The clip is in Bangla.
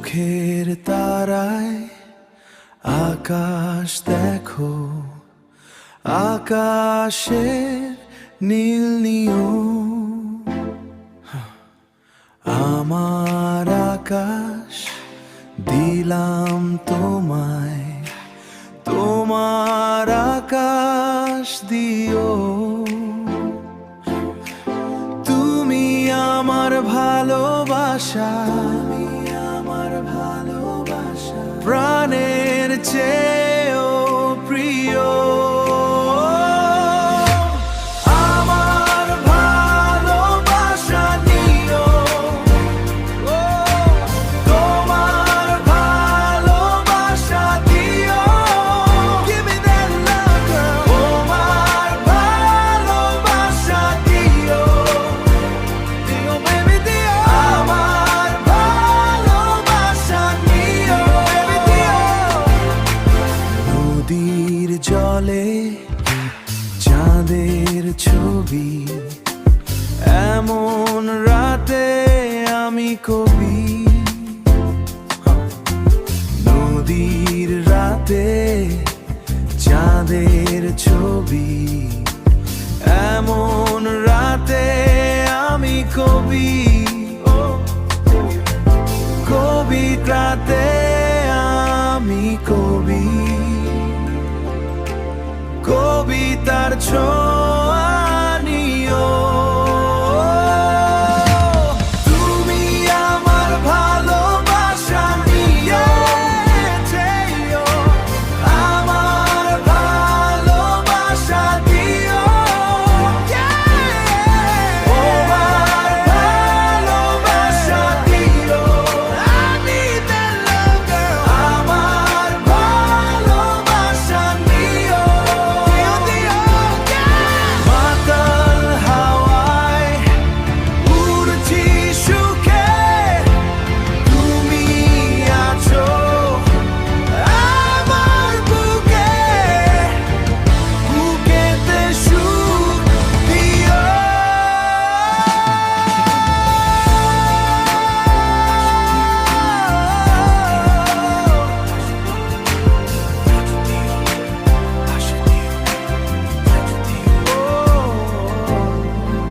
চোখের তারায় আকাশ দেখো, আকাশের নীল নিয়ম। আমার আকাশ দিলাম তোমায়, তোমার আকাশ দিও। তুমি আমার ভালোবাসা, আমার ভালোবাসা প্রাণের চেয়েও প্রিয়। আমার ভালোবাসা নিও, তোমার ভালোবাসা দিও। Give me that love, girl. তোমার ভালোবাসা দিও, দিও baby দিও। আমার ভালোবাসা নিও, baby দিও। নদীর জলে চাঁদের ছবি, এমন রাতে আমি কবি। নদীর রাতে চাঁদের ছবি, এমন রাতে আমি কবি। কবিতাতে আমি কবি, কবিতার ছোঁয়া